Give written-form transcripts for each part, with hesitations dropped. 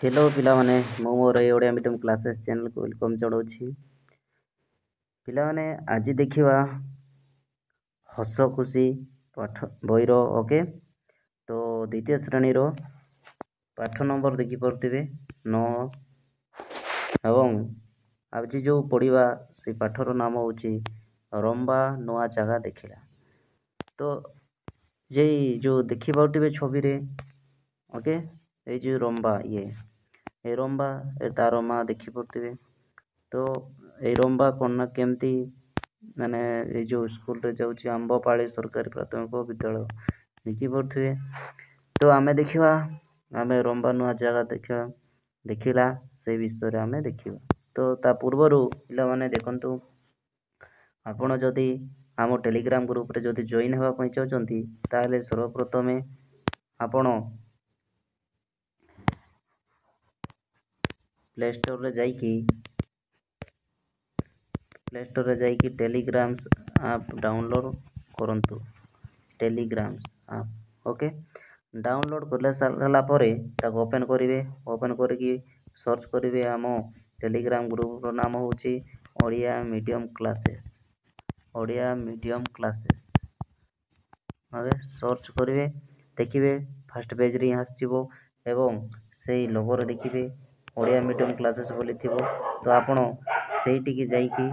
Hello पिलामाने मु मोर ए Odia medium classes channel को welcome जणाउछि। पिलामाने आज देखिवा हस खुशी पाठ बहिर ओके। तो द्वितीय श्रेणी रो पाठ नंबर देखि पड़थिबे 9 एवं आज जो पढ़िवा से पाठर नाम होछि रंबा नुआ जगह देखिला। तो जे जो देखि पड़थिबे छवि रे ओके ए जो रंबा ए रंबा ए तार माँ देखि पड़थिबे। तो ए रंबा कोना केमती माने ए जो स्कूल रे जाउछि आंबपाली सरकारी प्राथमिक विद्यालय देखि पड़थिबे। तो आमे देखिवा आमे रंबा नुआ जगह देखिला से विषय रे आमे देखिवा। तो ता पूर्वरु पिला माने देखंतु आपण जदि आम टेलीग्राम ग्रुप रे जदि जॉइन हेबा पई चाहउछंती ताले सर्वप्रथमे आपण प्ले स्टोर रे जाइकी टेलीग्राम्स ऐप डाउनलोड करंतु। टेलीग्राम्स ऐप ओके डाउनलोड करले सारला परे ताको ओपन करिवे। ओपन करके सर्च करिवे आम टेलीग्राम ग्रुप रो नाम होछि Odia medium classes. Odia medium classes okay search करिवे देखिवे फर्स्ट पेज रे आसीबो एवं सेही लोगो रे देखिवे ओडिया मीडियम क्लासेस बोली थिबो। तो आपण सेठी की जाइकी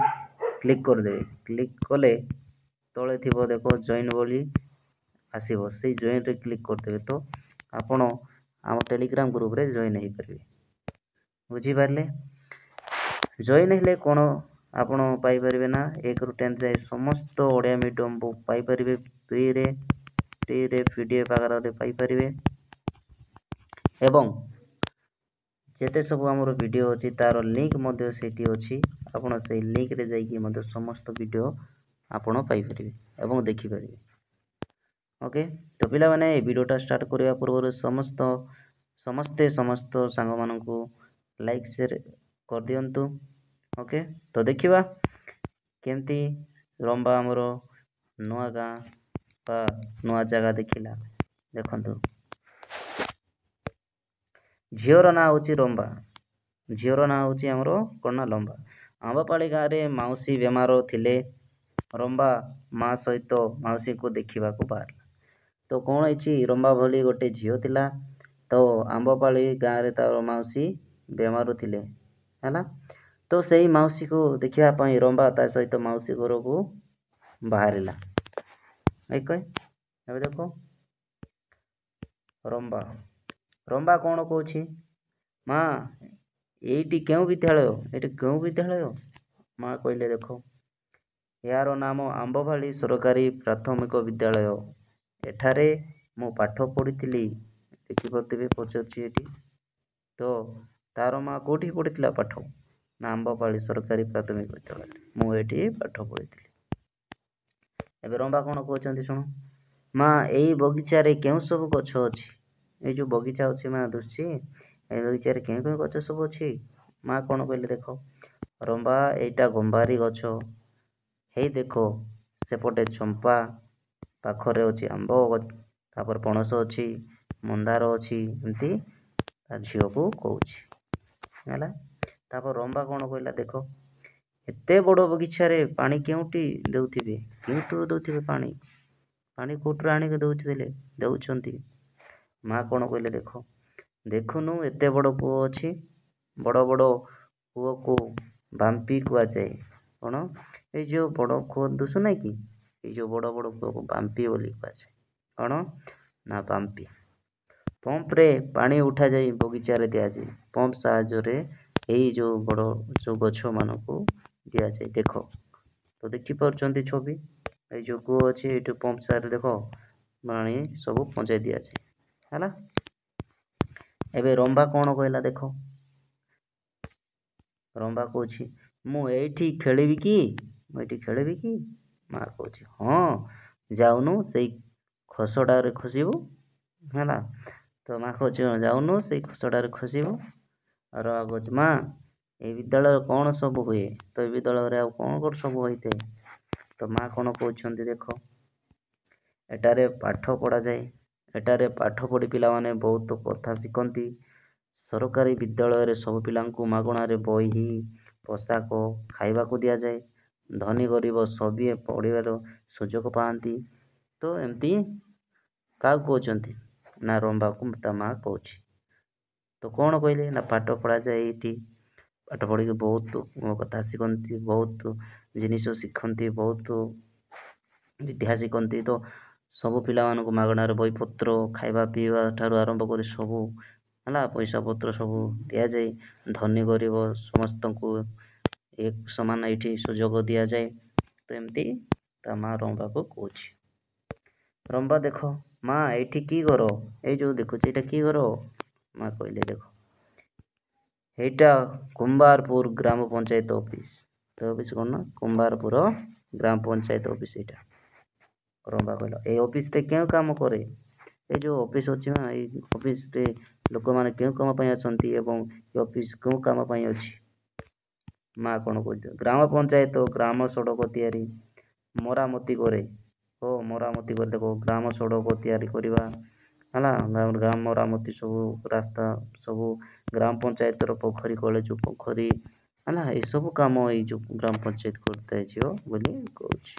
क्लिक कर देबे। क्लिक कले तळे थिबो देखो जॉइन बोली आसीबो सेही जॉइन रे क्लिक कर देबे। तो आपण आम टेलीग्राम ग्रुप रे जॉइन हेई परिबे। बुझी पारले जॉइन हेले कोन आपण पाई परिबे ना 1 रु 10 जाय समस्त ओडिया मीडियम बुक पाई परिबे फ्री रे पीडीएफ आकार रे पाई परिबे। एवं जेते सब हमर वीडियो अछि तार लिंक मध्ये सेठी अछि। आपण सेही लिंक रे जाइकी मध्ये समस्त वीडियो आपण पाई परिबे एवं देखि परिबे। ओके तो पिला माने ए वीडियोटा स्टार्ट करिया पूर्व समस्ते समस्त सांग मानकू लाइक शेयर कर दियंतु। ओके तो देखिवा केमती रंबा हमर नुआ गाँ बा नुआ जगह देखिला। देखंतु झियोर ना होछि रंबा। झियोर ना होछि हमरो कोना लंबा। आंबापाली गाँ रे माउसी बेमार थिले। रंबा माँ सहित माउसी को देखिबा को बाहरला। तो कोन होछि रंबा भली गोटे झियो थिला। तो आंबापाली गाँ रे तार माउसी बेमार थिले हैला। तो सेही माउसी को देखिबा पई रंबा ता सहित माउसी घर को बाहरिला। एक एबे देखो रंबा रंबा कोन कहछि माँ एइटी केउ विद्यालय माँ कहले देखो यार नाम आंबपाली सरकारी प्राथमिक विद्यालय एठारे मु पाठ पढ़िथिली। देखि पड़थिबे पछछि एठी। तो तार माँ कोठी पढ़िथिला पाठ ना आंबपाली सरकारी प्राथमिक विद्यालय मु एठी पाठ पढ़िथिली। एबे रंबा कोन कहउछंती सुनो माँ एई बगीचा रे केउ सब गछ अछि। ए जो बगीचा अछि माँ दुछि ए बगीचा रे केउ गछ सब अछि। माँ कोन कहले देखो रंबा एटा गंभारी गछ हेई देखो सेपटे चंपा पाखरे अछि आंबो तापर पणस अछि मंदार अछि एमती ता झियो को कहउछि हैला। तापर रंबा कोन कहला देखो एते बड़ बगीचा रे पानी केउटी देउथिबे केउटु देउथिबे पानी कोटरा आनी के देउछंती। माँ कोन कहले देखो देखुनु एते बड़ कुओ अछि। बड़ बड़ कुओ को बांपी कुआ जाए। कोन ए जो बड़ कुओ दुसु नै कि ए जो बड़ बड़ कुओ को बांपी बोली कुआ जाए। कोन ना बांपी। पंप रे पानी उठा जाई बगीचा रे दिया जाए। पंप साहाय्य रे एई जो बड़ जो गछ मानको दिया जाए। देखो तो देखि परचंती छवि ए जो कुओ अछि एटू पंप साहाय्य देखो पानी सब पहुंचाई दिया जाए हैला। एबे रंबा कोन कहला देखो रंबा कहछि मु एठी खेलिबी की माँ कहछि हां जाउनु सेई खसडा रे खसिबु हैला। तो माँ कहछि जाउनु सेई खसडा रे खसिबु आरो कहछि माँ ए विद्यालय कोन सब हुए। तो ए विद्यालय रे कोन सब होइते। तो माँ कोन कहउछंती देखो एटारे पाठ पढ़ा जाए। एटारे पाठ पढ़ी पिला माने बहुत कथा शिखंती ସରକାରୀ ବିଦ୍ୟାଳୟରେ ସବୁ ପିଲାଙ୍କୁ ମାଗଣାରେ ବହି, ପୋଷାକ, ଖାଇବାକୁ ଦିଆଯାଏ। ଧନୀ ଗରିବ ସଭିଏ ପଢ଼ିବାର ସୁଯୋଗ ପାଆନ୍ତି। ତ ଏମିତି କାହାକୁ କହୁଛନ୍ତି ନା ରମ୍ବାକୁ ତା ମା କହୁଛି। ତ କ'ଣ କହିଲେ ନା ପାଠ ପଢ଼ାଯାଏ ଏଇଠି। ପାଠ ପଢ଼ିକି ବହୁତ କଥା ଶିଖନ୍ତି, ବହୁତ ଜିନିଷ ଶିଖନ୍ତି, ବହୁତ ବିଦ୍ୟା ଶିଖନ୍ତି। ତ ସବୁ ପିଲାମାନଙ୍କୁ ମାଗଣାରେ ବହିପତ୍ର, ଖାଇବା ପିଇବା ଠାରୁ ଆରମ୍ଭ କରି ସବୁ ହେଲା ପଇସା ପତ୍ର ସବୁ ଦିଆଯାଏ। ଧନୀ ଗରିବ ସମସ୍ତଙ୍କୁ ଏକ ସମାନ ଏଇଠି ସୁଯୋଗ ଦିଆଯାଏ। ତ ଏମିତି ତା ମା ରମ୍ବାକୁ କହୁଛି। ରମ୍ବା ଦେଖ ମା ଏଇଠି କି ଘର? ଏଇ ଯେଉଁ ଦେଖୁଛି ଏଇଟା କି ଘର? ମା କହିଲେ ଦେଖ এইটা କୁମ୍ଭାରପୁର ଗ୍ରାମ ପଞ୍ଚାୟତ ଅଫିସ। ତ ଅଫିସ କ'ଣ ନା କୁମ୍ଭାରପୁର ଗ୍ରାମ ପଞ୍ଚାୟତ ଅଫିସ ଏଇଟା। ରମ୍ବା କହିଲା ଏଇ ଅଫିସରେ କେଉଁ କାମ କରେ? ଏଇ ଯେଉଁ ଅଫିସ ଅଛି ନା ଏଇ ଅଫିସରେ ଲୋକମାନେ କେଉଁ କାମ ପାଇଁ ଅଛନ୍ତି ଏବଂ ଏ ଅଫିସ କେଉଁ କାମ ପାଇଁ ଅଛି? ମା କ'ଣ କହୁଛି ଗ୍ରାମ ପଞ୍ଚାୟତ ଗ୍ରାମ ସଡ଼କ ତିଆରି ମରାମତି କରେ। ଓ ମରାମତି କରି ଦେଖ ଗ୍ରାମ ସଡ଼କ ତିଆରି କରିବା ହେଲା ଗ୍ରାମ ମରାମତି ସବୁ ରାସ୍ତା ସବୁ ଗ୍ରାମ ପଞ୍ଚାୟତର ପୋଖରୀ କଳେ ଯେଉଁ ପୋଖରୀ ହେଲା ଏସବୁ କାମ ଏଇ ଯେଉଁ ଗ୍ରାମ ପଞ୍ଚାୟତ କରିଥାଏ ଝିଅ ବୋଲି କହୁଛି।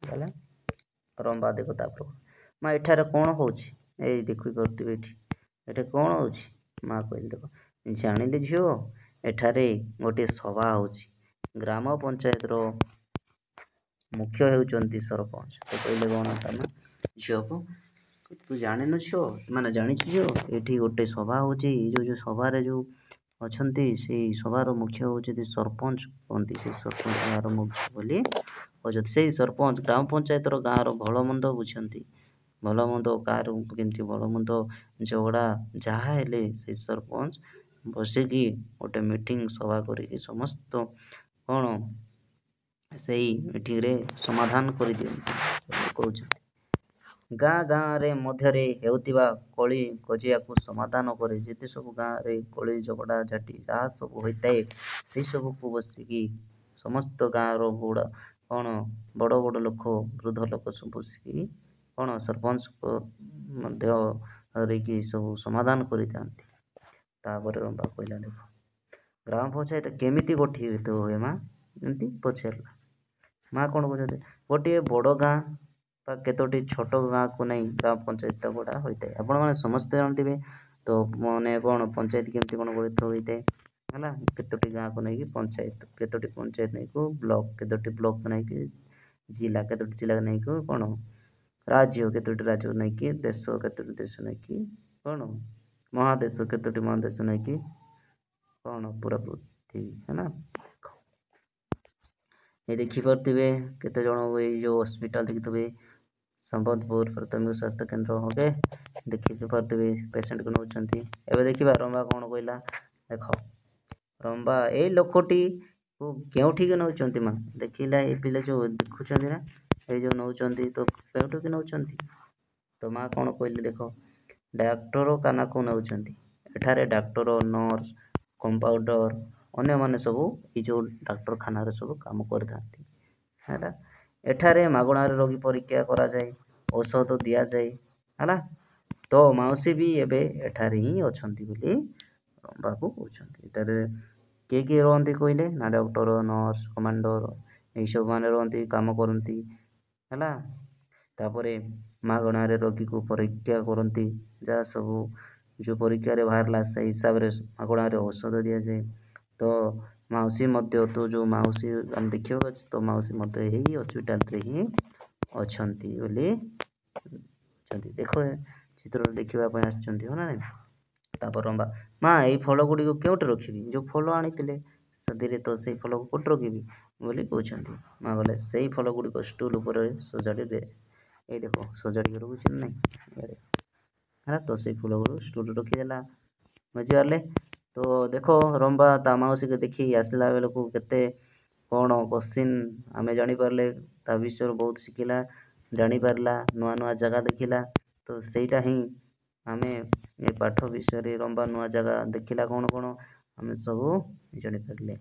ହେଲା ରମ୍ବା ଦେଖ ତାପରେ ମା ଏଠାରେ କ'ଣ ହେଉଛି? ଏଇ ଦେଖିପାରୁଥିବେ ଏଠି ଏଠି କ'ଣ ହେଉଛି? ମା କହିଲେ ଦେଖ ଜାଣିଲେ ଝିଅ ଏଠାରେ ଗୋଟିଏ ସଭା ହେଉଛି। ଗ୍ରାମ ପଞ୍ଚାୟତର ମୁଖ୍ୟ ହେଉଛନ୍ତି ସରପଞ୍ଚ। ତ କହିଲେ କ'ଣ ତାନା ଝିଅକୁ ତୁ ଜାଣିନୁ ଝିଅ ମାନେ ଜାଣିଛୁ ଝିଅ ଏଠି ଗୋଟେ ସଭା ହେଉଛି। ଏଇ ଯେଉଁ ସଭାରେ ଯେଉଁ ଅଛନ୍ତି ସେଇ ସଭାର ମୁଖ୍ୟ ହେଉଛନ୍ତି ସରପଞ୍ଚ କୁହନ୍ତି। ସେଇ ସରପଞ୍ଚ ଗାଁର ମୁଖ୍ୟ ବୋଲି କହୁଛନ୍ତି। ସେଇ ସରପଞ୍ଚ ଗ୍ରାମ ପଞ୍ଚାୟତର ଗାଁର ଭଲ ମନ୍ଦ ବୁଝନ୍ତି। ଭଲ ମନ୍ଦ କାହାର କେମିତି ଭଲ ମନ୍ଦ ଝଗଡ଼ା ଯାହା ହେଲେ ସେଇ ସରପଞ୍ଚ ବସିକି ଗୋଟେ ମିଟିଂ ସଭା କରିକି ସମସ୍ତ କ'ଣ ସେଇ ମିଟିଂରେ ସମାଧାନ କରିଦିଅନ୍ତି ବୋଲି କହୁଛନ୍ତି। ଗାଁ ଗାଁରେ ମଧ୍ୟରେ ହେଉଥିବା କଳି କଜିଆକୁ ସମାଧାନ କରେ। ଯେତେ ସବୁ ଗାଁରେ କଳି ଝଗଡ଼ା ଝାଟି ଯାହା ସବୁ ହୋଇଥାଏ ସେଇ ସବୁକୁ ବସିକି ସମସ୍ତ ଗାଁର ବୁଢ଼ା କ'ଣ ବଡ଼ ବଡ଼ ଲୋକ ବୃଦ୍ଧ ଲୋକ ସବୁ ବସିକି କ'ଣ ସରପଞ୍ଚଙ୍କ ମଧ୍ୟ ଧରିକି ସବୁ ସମାଧାନ କରିଥାନ୍ତି। ତାପରେ ରମ୍ବା କହିଲା ଦେଖ ଗ୍ରାମ ପଞ୍ଚାୟତ କେମିତି ଗଠିତ ହୁଏ ମା? ଏମିତି ପଚାରିଲା। ମା କ'ଣ କହୁଛନ୍ତି ଗୋଟିଏ ବଡ଼ ଗାଁ ବା କେତୋଟି ଛୋଟ ଗାଁକୁ ନେଇ ଗ୍ରାମ ପଞ୍ଚାୟତ ଗଢ଼ା ହୋଇଥାଏ। ଆପଣମାନେ ସମସ୍ତେ ଜାଣିଥିବେ ତ ମାନେ କ'ଣ ପଞ୍ଚାୟତ କେମିତି କ'ଣ ଗଠିତ ହୋଇଥାଏ ହେଲା କେତୋଟି ଗାଁକୁ ନେଇକି ପଞ୍ଚାୟତ, କେତୋଟି ପଞ୍ଚାୟତ ନେଇକି ବ୍ଲକ, କେତୋଟି ବ୍ଲକ ନେଇକି ଜିଲ୍ଲା, କେତୋଟି ଜିଲ୍ଲା ନେଇକି କ'ଣ ରାଜ୍ୟ, କେତୋଟି ରାଜ୍ୟ ନେଇକି ଦେଶ, କେତୋଟି ଦେଶ ନେଇକି କ'ଣ ମହାଦେଶ, କେତୋଟି ମହାଦେଶ ନେଇକି କ'ଣ ପୁରା ପୃଥିବୀ ହେଲା। ଏ ଦେଖିପାରୁଥିବେ କେତେ ଜଣ ଏଇ ଯେଉଁ ହସ୍ପିଟାଲ ଦେଖିଥିବେ ସମ୍ବଲପୁର ପ୍ରାଥମିକ ସ୍ୱାସ୍ଥ୍ୟ କେନ୍ଦ୍ର ଓକେ ଦେଖିପାରୁଥିବେ ପେସେଣ୍ଟକୁ ନେଉଛନ୍ତି। ଏବେ ଦେଖିବା ରମ୍ବା କ'ଣ କହିଲା ଦେଖ ରମ୍ବା ଏଇ ଲୋକଟିକୁ କେଉଁଠିକି ନେଉଛନ୍ତି ମା? ଦେଖିଲା ଏ ପିଲା ଯେଉଁ ଦେଖୁଛନ୍ତି ନା ଏଇ ଯେଉଁ ନେଉଛନ୍ତି ତ କେଉଁଠିକି ନେଉଛନ୍ତି? ତ ମା କ'ଣ କହିଲେ ଦେଖ ଡାକ୍ତରଖାନାକୁ ନେଉଛନ୍ତି। ଏଠାରେ ଡାକ୍ତର, ନର୍ସ, କମ୍ପାଉଣ୍ଡର ଅନ୍ୟମାନେ ସବୁ ଏଇ ଯେଉଁ ଡାକ୍ତରଖାନାରେ ସବୁ କାମ କରିଥାନ୍ତି ହେଲା। ଏଠାରେ ମାଗଣାରେ ରୋଗୀ ପରୀକ୍ଷା କରାଯାଏ, ଔଷଧ ଦିଆଯାଏ ହେଲା। ତ ମାଉସୀ ବି ଏବେ ଏଠାରେ ହିଁ ଅଛନ୍ତି ବୋଲି ରମ୍ବାକୁ କହୁଛନ୍ତି। ଏଠାରେ କିଏ କିଏ ରହନ୍ତି କହିଲେ ନା ଡକ୍ଟର, ନର୍ସ, କମାଣ୍ଡର ଏଇସବୁ ମାନେ ରହନ୍ତି କାମ କରନ୍ତି ହେଲା। ତାପରେ ମାଗଣାରେ ରୋଗୀକୁ ପରୀକ୍ଷା କରନ୍ତି। ଯାହା ସବୁ ଯେଉଁ ପରୀକ୍ଷାରେ ବାହାରିଲା ସେଇ ହିସାବରେ ମାଗଣାରେ ଔଷଧ ଦିଆଯାଏ। ତ ମାଉସୀ ମଧ୍ୟ ତ ଯେଉଁ ମାଉସୀ ଆମେ ଦେଖିବାକୁ ଅଛି ତ ମାଉସୀ ମଧ୍ୟ ଏହି ହସ୍ପିଟାଲରେ ହିଁ ଅଛନ୍ତି ବୋଲି ଅଛନ୍ତି। ଦେଖ ଚିତ୍ରରେ ଦେଖିବା ପାଇଁ ଆସିଛନ୍ତି ହଁ ନା ନାହିଁ। ତାପରେ ରମ୍ବା ମା ଏଇ ଫଳ ଗୁଡ଼ିକୁ କେଉଁଠି ରଖିବି? ଯେଉଁ ଫଳ ଆଣିଥିଲେ ସେଥିରେ ତ ସେଇ ଫଳକୁ କେଉଁଠି ରଖିବି ବୋଲି କହୁଛନ୍ତି। ମା କହିଲେ ସେଇ ଫଳ ଗୁଡ଼ିକ ଷ୍ଟୁଲ ଉପରେ ସଜାଡ଼ି ଦେ। ଏଇ ଦେଖ ସଜାଡ଼ିକି ରଖୁଛି ନା ନାହିଁ ଇଆଡ଼େ ହେଲା। ତ ସେଇ ଫୁଲଗୁଡ଼ିକୁ ଷ୍ଟୁଲ ରଖିଦେଲା ବୁଝିପାରିଲେ। ତ ଦେଖ ରମ୍ବା ତା ମାଉସୀକୁ ଦେଖି ଆସିଲା ବେଳକୁ କେତେ କ'ଣ କୋଶ୍ଚିନ୍ ଆମେ ଜାଣିପାରିଲେ ତା ବିଷୟରେ ବହୁତ ଶିଖିଲା, ଜାଣିପାରିଲା, ନୂଆ ନୂଆ ଜାଗା ଦେଖିଲା। ତ ସେଇଟା ହିଁ ଆମେ ଏ ପାଠ ବିଷୟରେ ରମ୍ବା ନୂଆ ଜାଗା ଦେଖିଲା କ'ଣ କ'ଣ ଆମେ ସବୁ ଜାଣିପାରିଲେ।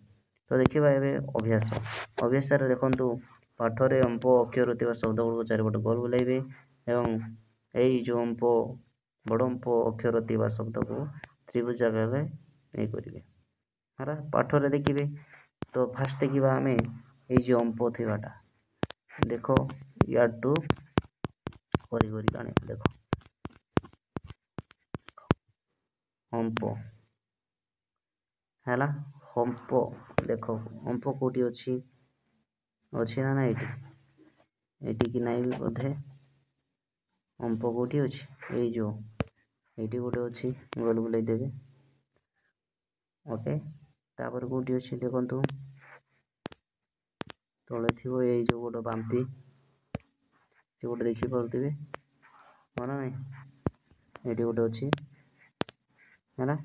ତ ଦେଖିବା ଏବେ ଅଭ୍ୟାସ। ଅଭ୍ୟାସରେ ଦେଖନ୍ତୁ ପାଠରେ ଅମ୍ପ ଅକ୍ଷର ଥିବା ଶବ୍ଦ ଗୁଡ଼ିକୁ ଚାରିପଟେ ଗୋଲ ବୁଲାଇବେ ଏବଂ ଏଇ ଯେଉଁ ଅମ୍ପ ବଡ଼ ଅମ୍ପ ଅକ୍ଷର ଥିବା ଶବ୍ଦକୁ ତ୍ରିଭୁଜ ଆକାରରେ ନେଇ କରିବେ ହେଲା। ପାଠରେ ଦେଖିବେ ତ ଫାଷ୍ଟ ଦେଖିବା ଆମେ ଏଇ ଯେଉଁ ଅମ୍ପ ଥିବାଟା ଦେଖ ୟାଠୁ କରି ଆଣିବା। ଦେଖ ଅମ୍ପ ହେଲା, ଅମ୍ପ ଦେଖ ଅମ୍ପ କୋଉଠି ଅଛି ନା ନା ଏଇଠି କି ନାଇଁ ବି ବୋଧେ। ଅମ୍ପ କୋଉଠି ଅଛି ଏଇ ଯୋଉ ଏଇଠି ଗୋଟେ ଅଛି, ଗୋଲ ବୁଲେଇ ଦେବେ ଓକେ। ତାପରେ କୋଉଠି ଅଛି ଦେଖନ୍ତୁ, ତଳେ ଥିବ ଏଇ ଯୋଉ ଗୋଟେ ବାମ୍ପି ସେ ଗୋଟେ ଦେଖିପାରୁଥିବେ ହଁ ନା ନାଇଁ, ଏଇଠି ଗୋଟେ ଅଛି ହେଲା।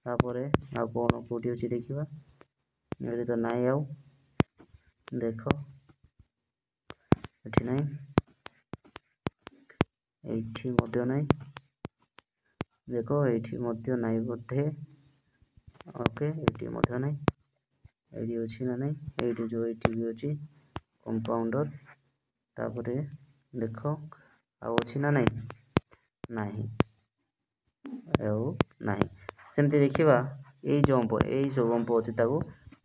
ତାପରେ ଆଉ କଣ କୋଉଠି ଅଛି ଦେଖିବା, ଏଠି ତ ନାଇଁ ଆଉ, ଦେଖ ଏଠି ନାଇଁ, ଏଇଠି ମଧ୍ୟ ନାଇଁ, ଦେଖ ଏଇଠି ମଧ୍ୟ ନାଇଁ ବୋଧେ ଓକେ। ଏଇଠି ମଧ୍ୟ ନାଇଁ, ଏଇଠି ଅଛି ନା ନାଇଁ, ଏଇଠି ଯୋଉ ଏଇଠି ବି ଅଛି କମ୍ପାଉଣ୍ଡର। ତାପରେ ଦେଖ ଆଉ ଅଛି ନା ନାଇଁ, ନାହିଁ ଆଉ ନାହିଁ। ସେମିତି ଦେଖିବା ଏଇ ଯୋଉ ଅମ୍ପ, ଏଇ ସବୁ ଅମ୍ପ ଅଛି ତାକୁ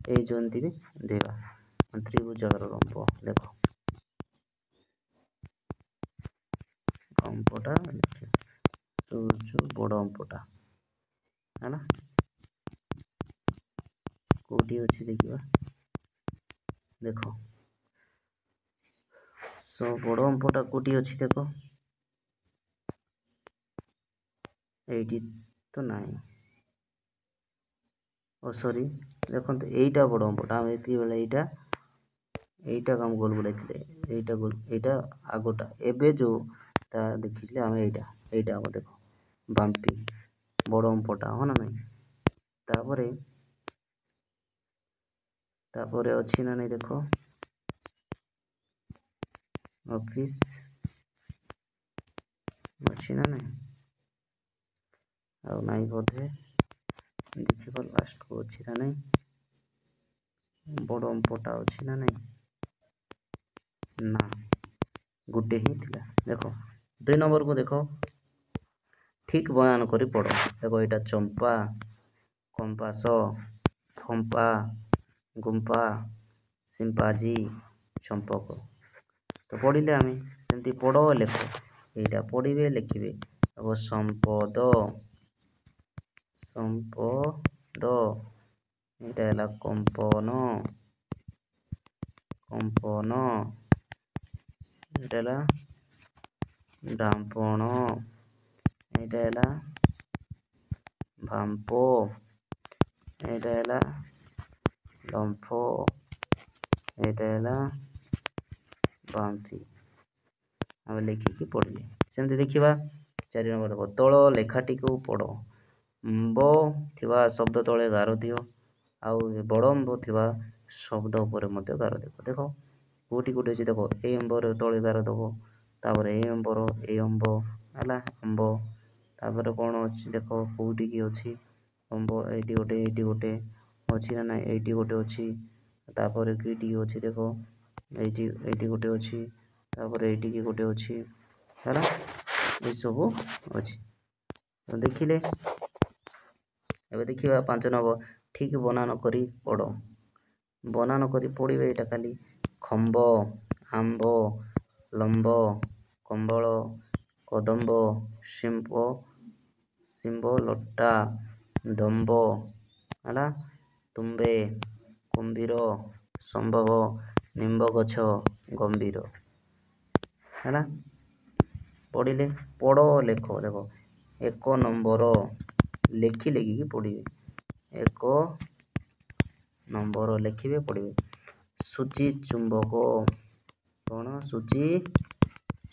ଏଇ ଯୋଉ ଏମିତି ବି ଦେବା ତ୍ରିଭୁଜର ଅମ୍ପ। ଦେଖ ଅମ୍ପଟା ବଡ଼ ଅମ୍ପଟା ହେଲା, କୋଉଠି ଅଛି ଦେଖିବା, ଦେଖ ବଡ଼ ଅମ୍ପଟା କୋଉଠି ଅଛି ଦେଖ, ଏଇଠି ତ ନାହିଁ, ଓ ସରି ଦେଖନ୍ତୁ ଏଇଟା ବଡ଼ ଅମ୍ପଟା, ଆମେ ଏତିକି ବେଳେ ଏଇଟା କାମ ଗୋଲ ବୁଲାଇଥିଲେ, ଏଇଟା ଆଗଟା, ଏବେ ଯୋଉଟା ଦେଖିଥିଲେ ଆମେ ଏଇଟା ଆମ ଦେଖ ବାମ୍ପି ବଡ଼ ଅମ୍ପଟା ହଁ ନା ନାଇଁ। ତାପରେ ଅଛି ନା ନାଇଁ ଦେଖ ଅଫିସ ଅଛି ନା ନାଇଁ, ଆଉ ନାଇଁ ବୋଧେ, ଦେଖିବା ଲାଷ୍ଟକୁ ଅଛି ନା ନାଇଁ, ବଡ଼ ଅମ୍ପଟା ଅଛି ନା ନାଇଁ, ନା ଗୋଟେ ହିଁ ଥିଲା। ଦେଖ 2 ନମ୍ବରକୁ ଦେଖ, ଠିକ ବୟାନ କରି ପଢ଼। ଦେଖ ଏଇଟା ଚମ୍ପା, କମ୍ପାସ, ଫମ୍ପା, ଗୁମ୍ପା, ସିମ୍ପାଜି, ଚମ୍ପକ। ତ ପଢ଼ିଲେ ଆମେ ସେମିତି ପଢ଼ ଲେଖ, ଏଇଟା ପଢ଼ିବେ ଲେଖିବେ। ଆଉ ସମ୍ପଦ, ଏଇଟା ହେଲା କମ୍ପନ, ଏଇଟା ହେଲା ଡାମ୍ପଣ, ଏଇଟା ହେଲା ବାମ୍ପ, ଏଇଟା ହେଲା ଲମ୍ଫ, ଏଇଟା ହେଲା ବାମ୍ଫି। ଆମେ ଲେଖିକି ପଢ଼ିଲେ ସେମିତି ଦେଖିବା 4 ନମ୍ବର ଦେଖ, ତଳ ଲେଖାଟିକୁ ପଢ଼। ମ୍ବ ଥିବା ଶବ୍ଦ ତଳେ ଗାର ଦିଅ, ଆଉ ବଡ଼ ଅମ୍ବ ଥିବା ଶବ୍ଦ ଉପରେ ମଧ୍ୟ ଗାର ଦିଅ। ଦେଖ କୋଉଠି ଅଛି ଦେଖ, ଏଇ ଅମ୍ବର ତଳେ ଗାର ଦବ, ତାପରେ ଏଇ ଅମ୍ବର ଏଇ ଅମ୍ବ ହେଲା ଅମ୍ବ, ତାପରେ କଣ ଅଛି ଦେଖ କୋଉଠିକି ଅଛି ଅମ୍ବ, ଏଇଠି ଗୋଟେ ଅଛି ନା ନାଇଁ, ଏଇଠି ଗୋଟେ ଅଛି, ତାପରେ ଏଇଠି ଅଛି ଦେଖ, ଏଇଠି ଗୋଟେ ଅଛି, ତାପରେ ଏଇଠିକି ଗୋଟେ ଅଛି ହେଲା, ଏସବୁ ଅଛି ଦେଖିଲେ। ଏବେ ଦେଖିବା 5 ନମ୍ବର, ଠିକ ବନାନ କରି ପଢ଼। ବନାନ କରି ପଢ଼ିବେ, ଏଇଟା ଖାଲି ଖମ୍ବ, ଆମ୍ବ, ଲମ୍ବ, କମ୍ବଳ, କଦମ୍ବ, ଶିମ୍ବ ଲଟା, ଡମ୍ବ ହେଲା, ତୁମ୍ବେ, କୁମ୍ଭୀର, ସମ୍ଭବ, ନିମ୍ବ ଗଛ, ଗମ୍ଭୀର ହେଲା। ପଢ଼ିଲେ ପଢ଼ ଲେଖ। ଦେଖ 1 ନମ୍ବର ଲେଖିକି ପଢ଼ିବେ, 1 ନମ୍ବର ଲେଖିବେ ପଢ଼ିବେ। ସୂଚୀ ଚୁମ୍ବକ, କଣ ସୂଚୀ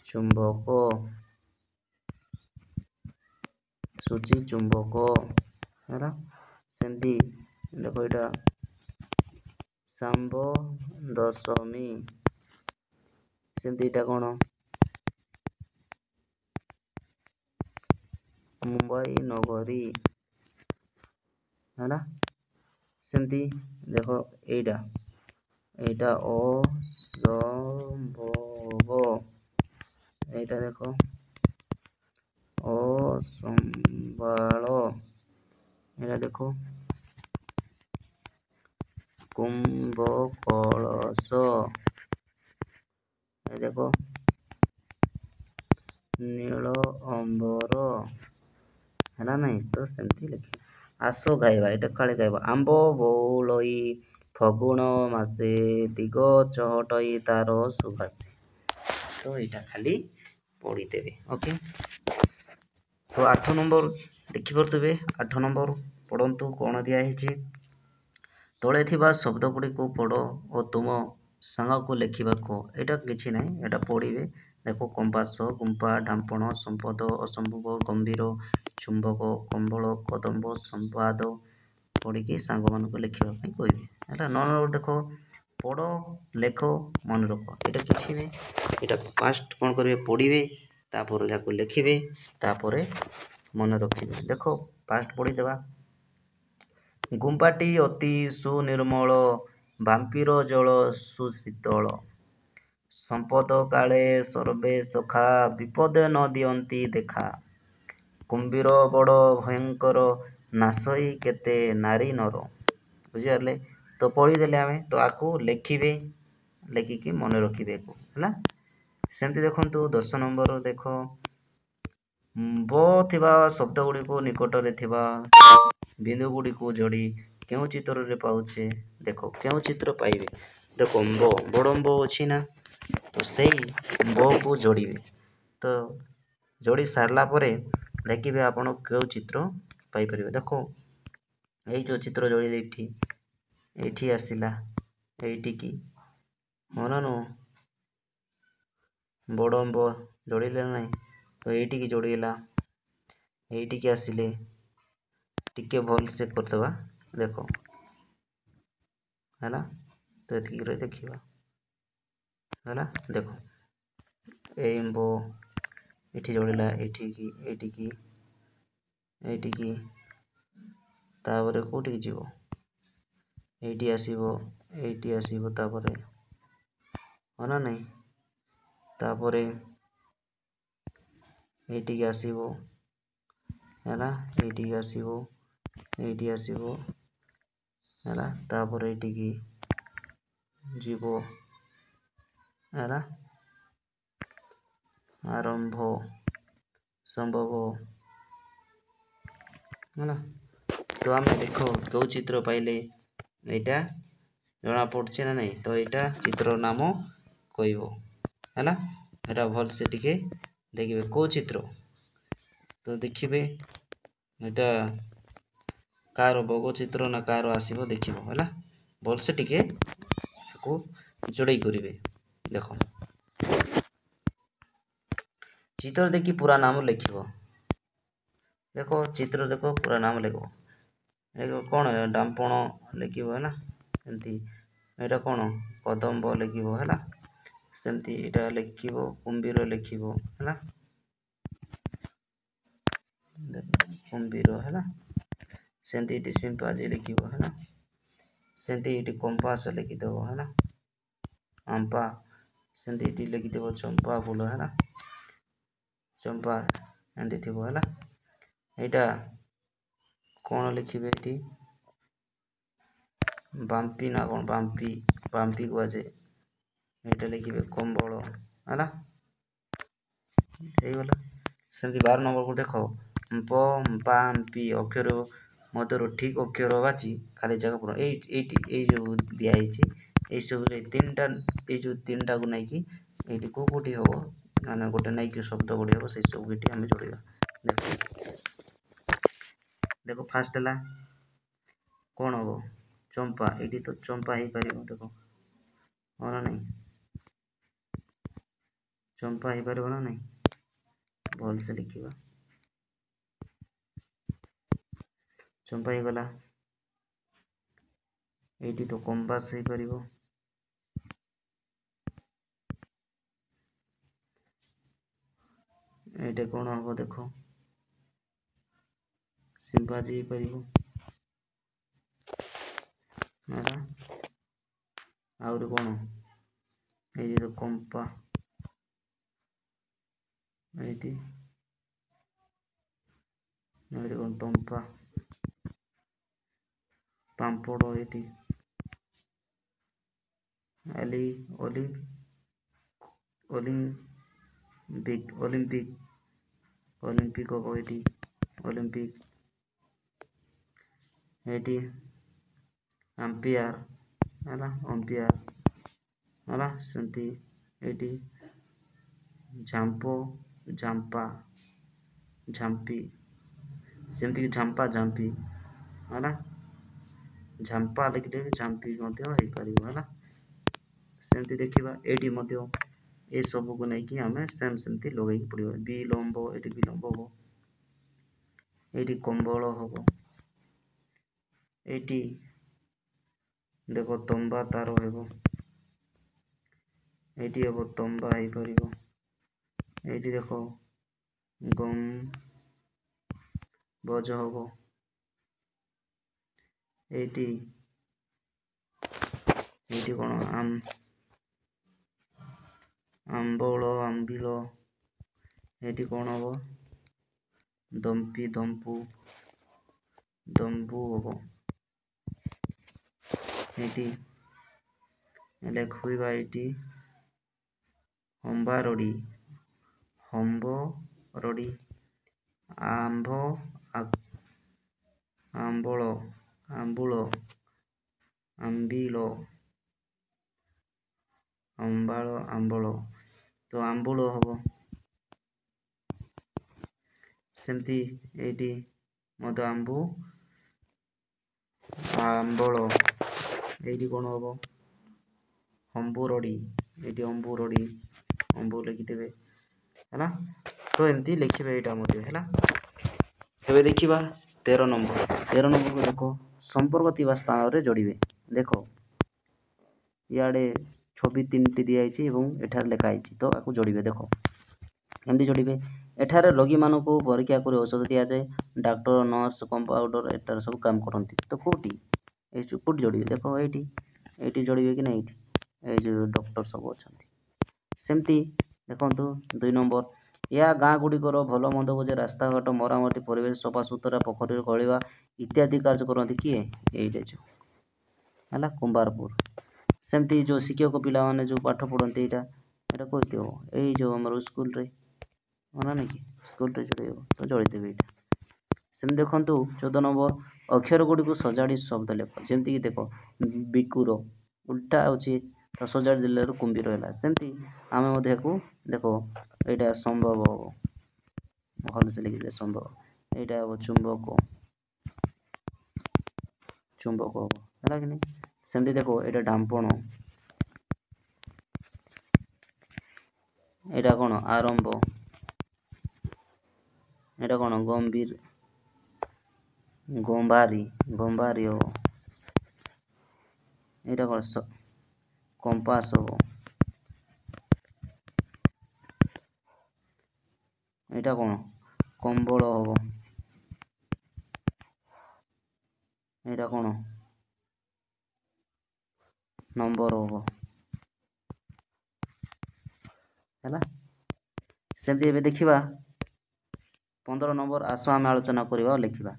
ଚୁମ୍ବକ, ସୂଚୀ ଚୁମ୍ବକ ହେଲା। ସେମିତି ଦେଖ ଏଇଟା ଶାମ୍ବ ଦଶମୀ, ସେମିତି ଏଇଟା କଣ ମୁମ୍ବାଇ ନଗରୀ ହେଲା। ସେମିତି ଦେଖ ଏଇଟା ଅସମ୍ଭବ, ଏଇଟା ଦେଖ ଅସମ୍ଭାଳ ଏଇଟା ଦେଖ କୁମ୍ଭ କଳସ ଏ ଦେଖ ନୀଳ ଅମ୍ବର ହେଲା ନାଇଁ ତ ସେମିତି ଲେଖିବ। ଆସ ଗାଇବା ଏଇଟା କାଳେ ଗାଇବା ଆମ୍ବ ବଉଳଇ ଫଗୁଣ ମାସେ ଦିଗ ଚହଟଇ ତାର ସୁବାସେ ତ ଏଇଟା ଖାଲି ପଢିଦେବେ। ଓକେ ତ 8 ନମ୍ବର ଦେଖିପାରୁଥିବେ 8 ନମ୍ବର ପଢ଼ନ୍ତୁ କ'ଣ ଦିଆହେଇଛି। ତଳେ ଥିବା ଶବ୍ଦ ଗୁଡ଼ିକୁ ପଢ଼ ଓ ତୁମ ସାଙ୍ଗକୁ ଲେଖିବାକୁ ଏଇଟା କିଛି ନାହିଁ ଏଇଟା ପଢ଼ିବେ। ଦେଖ କମ୍ପାସ ଗୁମ୍ଫା ଢାମ୍ପଣ ସମ୍ପଦ ଅସମ୍ଭବ ଗମ୍ଭୀର ଚୁମ୍ବକ କମ୍ବଳ କଦମ୍ବ ସମ୍ବାଦ ପଢ଼ିକି ସାଙ୍ଗମାନଙ୍କୁ ଲେଖିବା ପାଇଁ କହିବେ ହେଲା। 9 ନମ୍ବର ଦେଖ ପଢ଼ ଲେଖ ମନେ ରଖ ଏଇଟା କିଛି ନାହିଁ ଏଇଟା ଫାଷ୍ଟ କ'ଣ କରିବେ ପଢ଼ିବେ ତାପରେ ଯାକୁ ଲେଖିବେ ତାପରେ ମନେ ରଖିବେ। ଦେଖ ଫାଷ୍ଟ ପଢ଼ିଦେବା ଗୁମ୍ଫାଟି ଅତି ସୁନିର୍ମଳ ବାମ୍ଫିର ଜଳ ସୁଶୀତଳ ସମ୍ପଦ କାଳେ ସର୍ବେ ସଖା ବିପଦେ ନ ଦିଅନ୍ତି ଦେଖା କୁମ୍ଭୀର ବଡ଼ ଭୟଙ୍କର ନାଶଇ କେତେ ନାରୀ ନର ବୁଝିପାରିଲେ। ତ ପଢ଼ିଦେଲେ ଆମେ ତ ଆକୁ ଲେଖିବେ ଲେଖିକି ମନେ ରଖିବେ ହେଲା। ସେମିତି ଦେଖନ୍ତୁ 10 ନମ୍ବର ଦେଖ ବ ଥିବା ଶବ୍ଦ ଗୁଡ଼ିକୁ ନିକଟରେ ଥିବା ବିନ୍ଦୁ ଗୁଡ଼ିକୁ ଯୋଡ଼ି କେଉଁ ଚିତ୍ରରେ ପାଉଛେ ଦେଖ କେଉଁ ଚିତ୍ର ପାଇବେ। ଦେଖ ବଡ଼ ଅଛି ନା ତ ସେଇ ବକୁ ଯୋଡ଼ିବେ ତ ଯୋଡ଼ି ସାରିଲା ପରେ ଦେଖିବେ ଆପଣ କେଉଁ ଚିତ୍ର ପାଇପାରିବେ। ଦେଖ ଏଇ ଯେଉଁ ଚିତ୍ର ଯୋଡ଼ିଲେ ଏଇଠି ଆସିଲା ଏଇଠିକି ମନ ନୁହଁ ବଡ଼ ଯୋଡ଼ିଲେ ନାହିଁ ତ ଏଇଠିକି ଯୋଡ଼ିଲା ଏଇଠିକି ଆସିଲେ ଟିକେ ଭଲ ସେ କରିଦେବା ଦେଖ ହେଲା। ତ ଏତିକି ରହି ଦେଖିବା ହେଲା। ଦେଖ ଏଇ ଏଠି ଯୋଡ଼ିଲା ଏଇଠିକି ତାପରେ କୋଉଠିକି ଯିବ ଏଇଠି ଆସିବ ତାପରେ ହଁ ନାହିଁ ତାପରେ ଏଇଠିକି ଆସିବ ହେଲା ଏଇଠିକି ଆସିବ ହେଲା ତାପରେ ଏଇଠିକି ଯିବ ହେଲା ଆରମ୍ଭ ସମ୍ଭବ ହେଲା। ତ ଆମେ ଦେଖ କେଉଁ ଚିତ୍ର ପାଇଲେ ଏଇଟା ଜଣା ପଡ଼ୁଛି ନା ନାହିଁ ତ ଏଇଟା ଚିତ୍ରର ନାମ କହିବ ହେଲା। ଏଇଟା ଭଲସେ ଟିକେ ଦେଖିବେ କେଉଁ ଚିତ୍ର ତ ଦେଖିବେ ଏଇଟା କାହାର ବଗ ଚିତ୍ର ନା କାହାର ଆସିବ ଦେଖିବ ହେଲା। ଭଲସେ ଟିକେ ତାକୁ ଯୋଡ଼େଇ କରିବେ। ଦେଖ ଚିତ୍ର ଦେଖି ପୁରା ନାମ ଲେଖିବ। ଦେଖ ଚିତ୍ର ଦେଖ ପୁରା ନାମ ଲେଖିବ କ'ଣ ଡାମ୍ପଣ ଲେଖିବ ହେଲା ସେମିତି ଏଇଟା କ'ଣ କଦମ୍ବ ଲେଖିବ ହେଲା ସେମିତି ଏଇଟା ଲେଖିବ କୁମ୍ଭୀର ଲେଖିବ ହେଲା କୁମ୍ଭୀର ହେଲା ସେମିତି ଏଇଠି ସିମ୍ପାଜି ଲେଖିବ ହେଲା ସେମିତି ଏଇଠି କମ୍ପାସ ଲେଖିଦେବ ହେଲା ଆମ୍ପା ସେମିତି ଏଇଠି ଲେଖିଦେବ ଚମ୍ପା ଫୁଲ ହେଲା ଚମ୍ପା ଏମିତି ଥିବ ହେଲା। ଏଇଟା କ'ଣ ଲେଖିବେ ଏଇଠି ବାମ୍ପି ନା କ'ଣ ବାମ୍ପି କୁହାଯାଏ ଏଇଟା ଲେଖିବେ କମ୍ବଳ ହେଲା ହେଇଗଲା। ସେମିତି 12 ନମ୍ବରକୁ ଦେଖ ପାମ୍ପି ଅକ୍ଷର ମଧ୍ୟରୁ ଠିକ୍ ଅକ୍ଷର ବାଛି ଖାଲି ଜାଗା ପୂରଣ ଏଇ ଯେଉଁ ଦିଆହେଇଛି ଏଇସବୁ ଏଇ ଯେଉଁ ତିନିଟାକୁ ନେଇକି ଏଇଠି କୋଉଠି ହବ ମାନେ ଗୋଟେ ନେଇକି ଶବ୍ଦ ବଢ଼ି ହବ ସେଇ ସବୁ ଏଠି ଆମେ ଯୋଡ଼ିବା। ଦେଖ ଫାଷ୍ଟ ହେଲା କ'ଣ ହବ ଚମ୍ପା ଏଇଠି ତ ଚମ୍ପା ହେଇପାରିବ ଦେଖ ହଁ ନା ନାହିଁ ଚମ୍ପା ହେଇପାରିବ ନା ନାହିଁ ଭଲସେ ଲେଖିବା ଚମ୍ପା ହେଇଗଲା। ଏଇଠି ତ କମ୍ପାସ ହେଇପାରିବ ଏଇଟା କ'ଣ ହବ ଦେଖ ସିମ୍ପାଜି ହେଇପାରିବ ହେଲା ଆହୁରି କ'ଣ ଏଇ ଯେଉଁ କମ୍ପା ଏଇଠି ଏଇଠି କ'ଣ ତମ୍ପା ପାମ୍ପଡ଼ ଏଇଠି ଅଲି ଅଲିମ୍ପିକ ହବ ଏଇଠି ଅଲିମ୍ପିକ ଏଇଠି ଆମ୍ପିୟାର ହେଲା ହେଲା ସେମିତି ଏଇଠି ଝାମ୍ପି ଯେମିତିକି ଝାମ୍ପି ହେଲା ଝାମ୍ପା ଲେଖିଲେ ଝାମ୍ପି ମଧ୍ୟ ହେଇପାରିବ ହେଲା। ସେମିତି ଦେଖିବା ଏଇଠି ମଧ୍ୟ ଏସବୁକୁ ନେଇକି ଆମେ ସେମିତି ଲଗେଇକି ପଡ଼ିବ ବିଲମ୍ବ ଏଇଠି ବିଲମ୍ବ ହବ ଏଇଠି କମ୍ବଳ ହବ ଏଇଠି ଦେଖ ତମ୍ବା ତାର ହେବ ଏଇଠି ହେବ ତମ୍ବା ହେଇପାରିବ ଏଇଠି ଦେଖ ବଜ ହବ ଏଇଠି କ'ଣ ଆମ୍ବିଳ ଏଇଠି କ'ଣ ହବ ଦମ୍ବୁ ହବ ଏଇଠି ଲେଖିବା ଏଇଠି ହମ୍ବ ରଡ଼ି ଆମ୍ବୁଳ ତ ଆମ୍ବୁଳ ହବ ସେମିତି ଏଇଠି ମଧ୍ୟ ଆମ୍ବଳ ଏଇଠି କ'ଣ ହବ ଅମ୍ବୁରଡ଼ି ଏଇଠି ଅମ୍ବୁ ଲେଖିଦେବେ ହେଲା। ତ ଏମିତି ଲେଖିବେ ଏଇଟା ମଧ୍ୟ ହେଲା। ଏବେ ଦେଖିବା 13 ନମ୍ବରକୁ ଦେଖ ସମ୍ପର୍କ ଥିବା ସ୍ଥାନରେ ଯୋଡ଼ିବେ। ଦେଖ ଇଆଡ଼େ ଛବି 3ଟି ଦିଆଯାଇଛି ଏବଂ ଏଠାରେ ଲେଖା ହେଇଛି ତ ଆକୁ ଯୋଡ଼ିବେ। ଦେଖ କେମିତି ଯୋଡ଼ିବେ ଏଠାରେ ରୋଗୀମାନଙ୍କୁ ପରୀକ୍ଷା କରି ଔଷଧ ଦିଆଯାଏ ଡାକ୍ତର ନର୍ସ କମ୍ପାଉଣ୍ଡର ଏଠାରେ ସବୁ କାମ କରନ୍ତି ତ କୋଉଠି ଯୋଡ଼ିବେ ଦେଖ ଏଇଠି ଯୋଡ଼ିବେ କି ନା ଏଇଠି ଏଇ ଯେଉଁ ଡକ୍ଟର ସବୁ ଅଛନ୍ତି ସେମିତି ଦେଖନ୍ତୁ 2 ନମ୍ବର ଏହା ଗାଁ ଗୁଡ଼ିକର ଭଲ ମନ୍ଦ ବୁଝେ ରାସ୍ତାଘାଟ ମରାମତି ପରିବେଶ ସଫାସୁତୁରା ପୋଖରୀରେ ଖୋଳିବା ଇତ୍ୟାଦି କାର୍ଯ୍ୟ କରନ୍ତି କିଏ ଏଇଟା ଯେଉଁ ହେଲା କୁମ୍ଭାରପୁର। ସେମିତି ଯେଉଁ ଶିକ୍ଷକ ପିଲାମାନେ ଯେଉଁ ପାଠ ପଢ଼ନ୍ତି ଏଇଟା କହିଥିବ ଏଇ ଯେଉଁ ଆମର ସ୍କୁଲରେ ମନା ନାହିଁ କି ସ୍କୁଲରେ ଯୋଡ଼ିବ ତ ଯୋଡ଼ିଦେବେ ଏଇଟା। ସେମିତି ଦେଖନ୍ତୁ 14 ନମ୍ବର ଅକ୍ଷର ଗୁଡ଼ିକୁ ସଜାଡ଼ି ଶବ୍ଦ ଲେଖ ଯେମିତିକି ଦେଖ ବିକୁର ଉଲ୍ଟା ହେଉଛି ତ ସଜାଡ଼ି ଦେଲାରୁ କୁମ୍ଭୀର ହେଲା ସେମିତି ଆମେ ମଧ୍ୟ ଏହାକୁ ଦେଖ ଏଇଟା ସମ୍ଭବ ହବ ଭଲସେ ଲେଖିଦେଲେ ସମ୍ଭବ ଏଇଟା ହେବ ଚୁମ୍ବକ ହବ ହେଲା କି ନାହିଁ। ସେମିତି ଦେଖ ଏଇଟା ଡାମ୍ପଣ ଏଇଟା କ'ଣ ଆରମ୍ଭ ଏଇଟା କ'ଣ ଗମ୍ଭାରୀ ହବ ଏଇଟା କ'ଣ କମ୍ପାସ ହବ ଏଇଟା କ'ଣ କମ୍ବଳ ହବ ଏଇଟା କ'ଣ ନମ୍ବର ହବ ହେଲା। ସେମିତି ଏବେ ଦେଖିବା 15 ନମ୍ବର ଆସ ଆମେ ଆଲୋଚନା କରିବା ଆଉ ଲେଖିବା।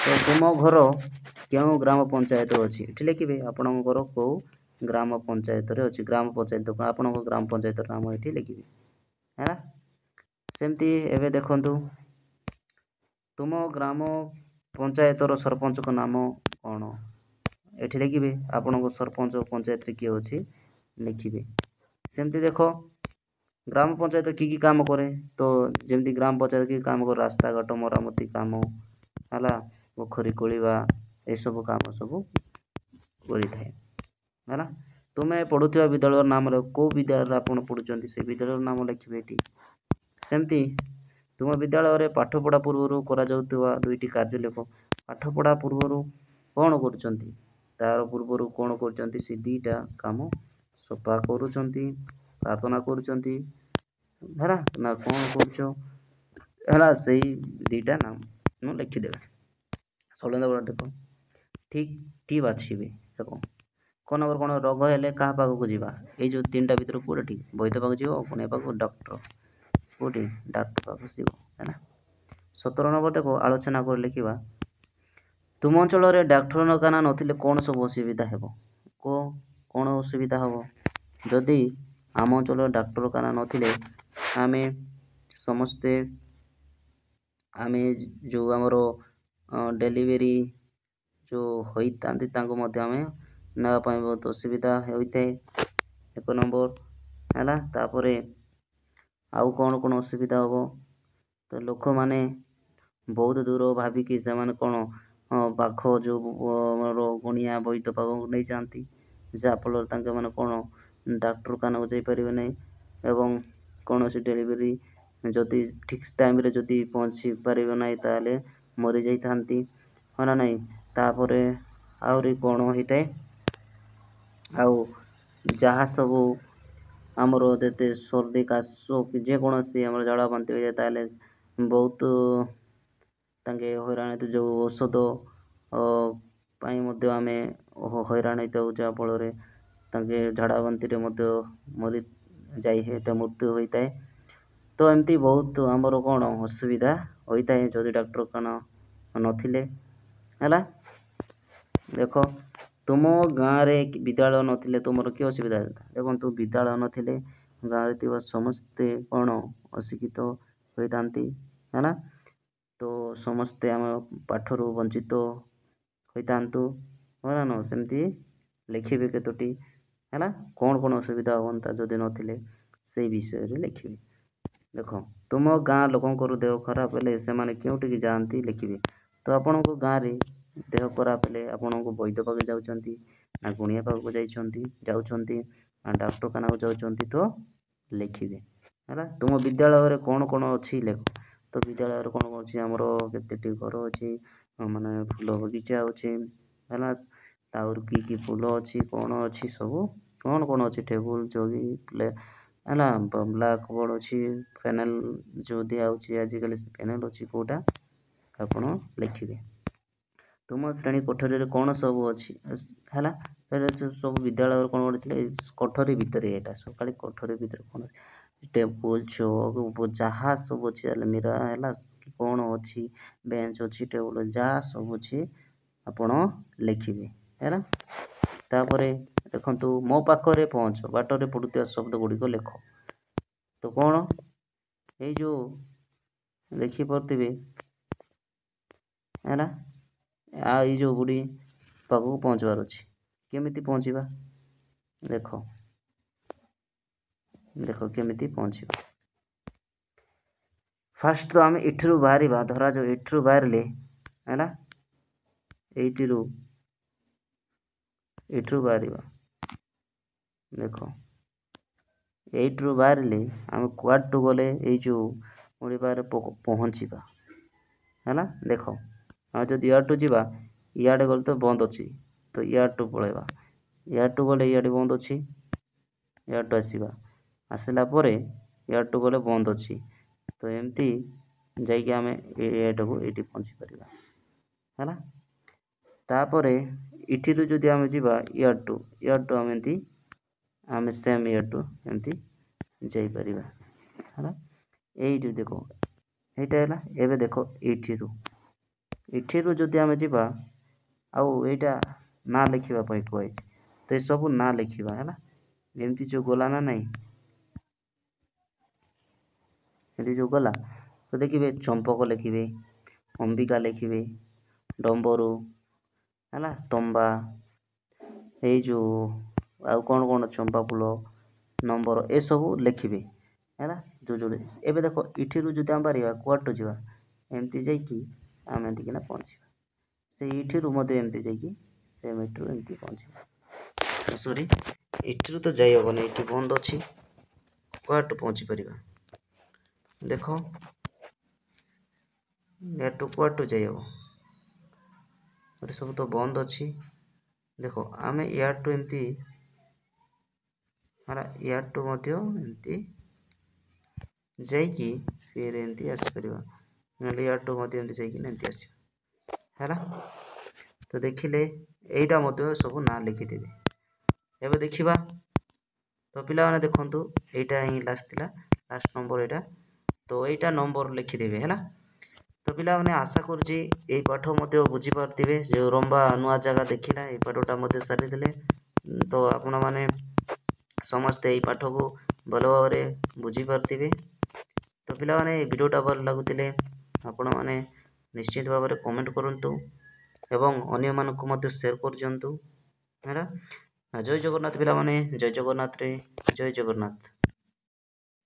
ତ ତୁମ ଘର କେଉଁ ଗ୍ରାମ ପଞ୍ଚାୟତ ଅଛି ଏଠି ଲେଖିବେ ଆପଣଙ୍କ ଘର କେଉଁ ଗ୍ରାମ ପଞ୍ଚାୟତରେ ଅଛି ଗ୍ରାମ ପଞ୍ଚାୟତ ଆପଣଙ୍କ ଗ୍ରାମ ପଞ୍ଚାୟତର ନାମ ଏଠି ଲେଖିବେ ହେଲା। ସେମିତି ଏବେ ଦେଖନ୍ତୁ ତୁମ ଗ୍ରାମ ପଞ୍ଚାୟତର ସରପଞ୍ଚଙ୍କ ନାମ କ'ଣ ଏଠି ଲେଖିବେ ଆପଣଙ୍କ ସରପଞ୍ଚ ପଞ୍ଚାୟତରେ କିଏ ଅଛି ଲେଖିବେ। ସେମିତି ଦେଖ ଗ୍ରାମ ପଞ୍ଚାୟତ କି କାମ କରେ ତ ଯେମିତି ଗ୍ରାମ ପଞ୍ଚାୟତ କି କାମ କରେ ରାସ୍ତାଘାଟ ମରାମତି କାମ ହେଲା ପୋଖରୀ ଖୋଳିବା ଏସବୁ କାମ ସବୁ କରିଥାଏ ହେଲା। ତୁମେ ପଢ଼ୁଥିବା ବିଦ୍ୟାଳୟର ନାମ କେଉଁ ବିଦ୍ୟାଳୟରେ ଆପଣ ପଢ଼ୁଛନ୍ତି ସେ ବିଦ୍ୟାଳୟର ନାମ ଲେଖିବେ ଏଠି। ସେମିତି ତୁମ ବିଦ୍ୟାଳୟରେ ପାଠପଢ଼ା ପୂର୍ବରୁ କରାଯାଉଥିବା 2ଟି କାର୍ଯ୍ୟ ଲେଖ ପାଠପଢ଼ା ପୂର୍ବରୁ କ'ଣ କରୁଛନ୍ତି ତାର ପୂର୍ବରୁ କ'ଣ କରୁଛନ୍ତି ସେ 2ଟା କାମ ସଫା କରୁଛନ୍ତି ପ୍ରାର୍ଥନା କରୁଛନ୍ତି ହେଲା ନା କ'ଣ କରୁଛ ହେଲା ସେଇ 2ଟା ନାମ ଲେଖିଦେବେ। 16 ନମ୍ବର ଦେଖ ଠିକ୍ ବାଛିବେ ଦେଖ କ'ଣ ନମ୍ବର କ'ଣ ରୋଗ ହେଲେ କାହା ପାଖକୁ ଯିବା ଏଇ ଯେଉଁ 3ଟା ଭିତରୁ କେଉଁଟା ଠିକ୍ ବୈଦ୍ୟ ପାଖକୁ ଯିବ ପୁଣି ଏ ପାଖକୁ ଡକ୍ଟର କେଉଁଠି ଡାକ୍ତର ପାଖକୁ ଯିବ ହେଲା। 17 ନମ୍ବରଟାକୁ ଆଲୋଚନା କରି ଲେଖିବା। ତୁମ ଅଞ୍ଚଳରେ ଡାକ୍ତରଖାନା ନଥିଲେ କ'ଣ ସବୁ ଅସୁବିଧା ହେବ? କ'ଣ ଅସୁବିଧା ହେବ? ଯଦି ଆମ ଅଞ୍ଚଳରେ ଡାକ୍ତରଖାନା ନଥିଲେ ଆମେ ସମସ୍ତେ ଯେଉଁ ଆମର ଡେଲିଭରି ଯେଉଁ ହୋଇଥାନ୍ତି ତାଙ୍କୁ ମଧ୍ୟ ଆମେ ନେବା ପାଇଁ ବହୁତ ଅସୁବିଧା ହୋଇଥାଏ। 1 ନମ୍ବର ହେଲା। ତାପରେ ଆଉ କ'ଣ ଅସୁବିଧା ହେବ? ତ ଲୋକମାନେ ବହୁତ ଦୂର ଭାବିକି ସେମାନେ କ'ଣ ପାଖ ଯେଉଁ ଆମର ଗୁଣିଆ ବୈଦ୍ୟ ପାଖକୁ ନେଇଯାଆନ୍ତି, ଯାହାଫଳରେ ତାଙ୍କେମାନେ କ'ଣ ଡାକ୍ତରଖାନାକୁ ଯାଇପାରିବେ ନାହିଁ ଏବଂ କୌଣସି ଡେଲିଭରି ଯଦି ଠିକ୍ ଟାଇମ୍ରେ ଯଦି ପହଞ୍ଚି ପାରିବେ ନାହିଁ ତାହେଲେ ମରିଯାଇଥାନ୍ତି, ହଁ ନା ନାହିଁ? ତାପରେ ଆହୁରି କ'ଣ ହୋଇଥାଏ? ଆଉ ଯାହା ସବୁ ଆମର ଯେତେ ସର୍ଦି କାଶ କି ଯେକୌଣସି ଆମର ଝାଡ଼ା ବାନ୍ତି ହୋଇଯାଏ ତାହେଲେ ବହୁତ ତାଙ୍କେ ହଇରାଣ ହେଇଥାଉ। ଯେଉଁ ଔଷଧ ପାଇଁ ମଧ୍ୟ ଆମେ ହଇରାଣ ହେଇଥାଉ, ଯାହାଫଳରେ ତାଙ୍କେ ଝାଡ଼ା ବାନ୍ତିରେ ମଧ୍ୟ ମୃତ୍ୟୁ ହୋଇଥାଏ। ତ ଏମିତି ବହୁତ ଆମର କ'ଣ ଅସୁବିଧା ହୋଇଥାଏ ଯଦି ଡାକ୍ତରଖାନା ନଥିଲେ ହେଲା। ଦେଖ, ତୁମ ଗାଁରେ ବିଦ୍ୟାଳୟ ନଥିଲେ ତୁମର କି ଅସୁବିଧା ହେଇଥାଏ? ଦେଖନ୍ତୁ, ବିଦ୍ୟାଳୟ ନଥିଲେ ଗାଁରେ ଥିବା ସମସ୍ତେ କ'ଣ ଅଶିକ୍ଷିତ ହୋଇଥାନ୍ତି ହେଲା। ତ ସମସ୍ତେ ଆମ ପାଠରୁ ବଞ୍ଚିତ ହୋଇଥାନ୍ତୁ, ହଁ ନା? ସେମିତି ଲେଖିବେ କେତୋଟି ହେଲା। କ'ଣ ଅସୁବିଧା ହୁଅନ୍ତା ଯଦି ନଥିଲେ ସେଇ ବିଷୟରେ ଲେଖିବେ। ଦେଖ, ତୁମ ଗାଁ ଲୋକଙ୍କର ଦେହ ଖରାପ ହେଲେ ସେମାନେ କେଉଁଠିକି ଯାଆନ୍ତି ଲେଖିବେ। ତ ଆପଣଙ୍କ ଗାଁରେ ଦେହ ଖରାପ ହେଲେ ଆପଣଙ୍କୁ ବୈଦ୍ୟ ପାଖକୁ ଯାଉଛନ୍ତି ନା ଗୁଣିଆ ପାଖକୁ ଯାଉଛନ୍ତି ନା ଡାକ୍ତରଖାନାକୁ ଯାଉଛନ୍ତି ତ ଲେଖିବେ ହେଲା। ତୁମ ବିଦ୍ୟାଳୟରେ କ'ଣ ଅଛି ଲେଖ। ତ ବିଦ୍ୟାଳୟରେ କ'ଣ ଅଛି? ଆମର କେତେଟି ଘର ଅଛି, ମାନେ ଫୁଲ ବଗିଚା ଅଛି ହେଲା। ଆହୁରି କି ଫୁଲ ଅଛି, କ'ଣ ଅଛି ସବୁ କ'ଣ ଅଛି? ଟେବୁଲ ଚୌକି ହେଲା, ବ୍ଲାକ୍ ବୋର୍ଡ଼ ଅଛି, ଫେନାଇଲ୍ ଯେଉଁ ଦିଆହେଉଛି ଆଜିକାଲି ସେ ଫେନାଇଲ୍ ଅଛି, କେଉଁଟା ଆପଣ ଲେଖିବେ। ତୁମ ଶ୍ରେଣୀ କୋଠରୀରେ କ'ଣ ସବୁ ଅଛି ହେଲା। ସବୁ ବିଦ୍ୟାଳୟରେ କ'ଣ ଥିଲା? କୋଠରୀ ଭିତରେ ଏଇଟା ସବୁ ଖାଲି କୋଠରୀ ଭିତରେ କ'ଣ ଟେବୁଲ ଚୌକ ଯାହା ସବୁ ଅଛି, ଆଲମିରା ହେଲା, କ'ଣ ଅଛି, ବେଞ୍ଚ ଅଛି, ଟେବୁଲ ଯାହା ସବୁ ଅଛି ଆପଣ ଲେଖିବେ ହେଲା। ତାପରେ ଦେଖନ୍ତୁ, ମୋ ପାଖରେ ପହଞ୍ଚ ବାଟରେ ପଡ଼ୁଥିବା ଶବ୍ଦ ଗୁଡ଼ିକ ଲେଖ। ତ କ'ଣ ଏଇ ଯେଉଁ ଦେଖିପାରୁଥିବେ ହେଲା, ଏଇ ଯେଉଁ ବୁଢ଼ୀ ପାଖକୁ ପହଞ୍ଚିବାର ଅଛି। କେମିତି ପହଞ୍ଚିବା? ଦେଖ କେମିତି ପହଞ୍ଚିବା। ଫାଷ୍ଟ ତ ଆମେ ଏଠିରୁ ବାହାରିବା। ଧରାଯାଉ ଏଠିରୁ ବାହାରିଲେ ହେଲା, ଏଇଠିରୁ ବାହାରିବା। ଦେଖ, ଏଇଠିରୁ ବାହାରିଲେ ଆମେ କୁଆଡ଼ୁ ଗଲେ ଏଇ ଯେଉଁ ମୁଢ଼ି ପାଖରେ ପହଞ୍ଚିବା ହେଲା। ଦେଖ, ଆମେ ଯଦି ଇଆଡ଼ୁ ଯିବା, ଇଆଡ଼େ ଗଲେ ତ ବନ୍ଦ ଅଛି, ତ ଇଆଡ଼ୁ ପଳେଇବା। ଇଆଡ଼ୁ ଗଲେ ଇଆଡ଼େ ବନ୍ଦ ଅଛି, ଇଆଡ଼ୁ ଆସିଲା ପରେ ଇଆଡ଼ୁ ଗଲେ ବନ୍ଦ ଅଛି। ତ ଏମିତି ଯାଇକି ଆମେ ଏଇଠି ପହଞ୍ଚି ପାରିବା ହେଲା। ତାପରେ ଏଠିରୁ ଯଦି ଆମେ ଯିବା ଇଆଡ଼ୁ ଆମେ ସେମ୍ ଇଆଡ଼ୁ ଏମିତି ଯାଇପାରିବା ହେଲା। ଏଇଠି ଦେଖ, ଏଇଟା ହେଲା। ଏବେ ଦେଖ, ଏଠିରୁ ଯଦି ଆମେ ଯିବା, ଆଉ ଏଇଟା ନାଁ ଲେଖିବା ପାଇଁ କୁହାଯାଇଛି, ତ ଏସବୁ ନାଁ ଲେଖିବା ହେଲା। ଏମିତି ଯେଉଁ ଗଲା ନା ନାହିଁ, ଏମିତି ଯେଉଁ ଗଲା, ତ ଦେଖିବେ ଚମ୍ପକ ଲେଖିବେ, ଅମ୍ବିକା ଲେଖିବେ, ଡମ୍ବରୁ ହେଲା, ତମ୍ବା, ଏଇ ଯେଉଁ ଆଉ କ'ଣ ଚମ୍ପା ଫୁଲ, ନମ୍ବର, ଏସବୁ ଲେଖିବେ ହେଲା। ଯୋଉଠି ଏବେ ଦେଖ, ଏଠିରୁ ଯଦି ଆମେ ବାହାରିବା କୁଆଡ଼ୁ ଯିବା, ଏମିତି ଯାଇକି ଆମେ ଏମିତିକିନା ପହଞ୍ଚିବା। ସେ ଏଠିରୁ ମଧ୍ୟ ଏମିତି ଯାଇକି ସେ ଏଠିରୁ ଏମିତି ପହଞ୍ଚିବା। ସରି, ଏଠିରୁ ତ ଯାଇ ହେବନି, ଏଠି ବନ୍ଦ ଅଛି। କୁଆଡ଼ୁ ପହଞ୍ଚି ପାରିବା? ଦେଖ, ଏଠୁ କୁଆଡ଼ୁ ଯାଇ ହେବ? ସବୁ ତ ବନ୍ଦ ଅଛି। ଦେଖ, ଆମେ ଇଆଡ଼ୁ ଏମିତି ହେଲା, ଇଆଡ଼ୁ ମଧ୍ୟ ଏମିତି ଯାଇକି ଫେର ଏମିତି ଆସିପାରିବା, ନହେଲେ ଇଆଡ଼ୁ ମଧ୍ୟ ଏମିତି ଯାଇକି ଏମିତି ଆସିବା ହେଲା। ତ ଦେଖିଲେ ଏଇଟା ମଧ୍ୟ ସବୁ ନାଁ ଲେଖିଦେବେ। ଏବେ ଦେଖିବା। ତ ପିଲାମାନେ ଦେଖନ୍ତୁ, ଏଇଟା ହିଁ ଲାଷ୍ଟ ଥିଲା, ଲାଷ୍ଟ ନମ୍ବର ଏଇଟା। ତ ଏଇଟା ନମ୍ବର ଲେଖିଦେବେ ହେଲା। ତ ପିଲାମାନେ ଆଶା କରୁଛି ଏଇ ପାଠ ମଧ୍ୟ ବୁଝିପାରୁଥିବେ। ଯେଉଁ ରମ୍ବା ନୂଆ ଜାଗା ଦେଖିଲା ଏଇ ପାଠଟା ମଧ୍ୟ ସାରିଦେଲେ। ତ ଆପଣମାନେ ସମସ୍ତେ ଏଇ ପାଠକୁ ଭଲ ଭାବରେ ବୁଝିପାରୁଥିବେ। ତ ପିଲାମାନେ ଏଇ ଭିଡ଼ିଓଟା ଭଲ ଲାଗୁଥିଲେ ଆପଣମାନେ ନିଶ୍ଚିତ ଭାବରେ କମେଣ୍ଟ କରନ୍ତୁ ଏବଂ ଅନ୍ୟମାନଙ୍କୁ ମଧ୍ୟ ସେୟାର କରିଦିଅନ୍ତୁ ହେଲା। ଜୟ ଜଗନ୍ନାଥ ପିଲାମାନେ, ଜୟ ଜଗନ୍ନାଥରେ ଜୟ ଜଗନ୍ନାଥ।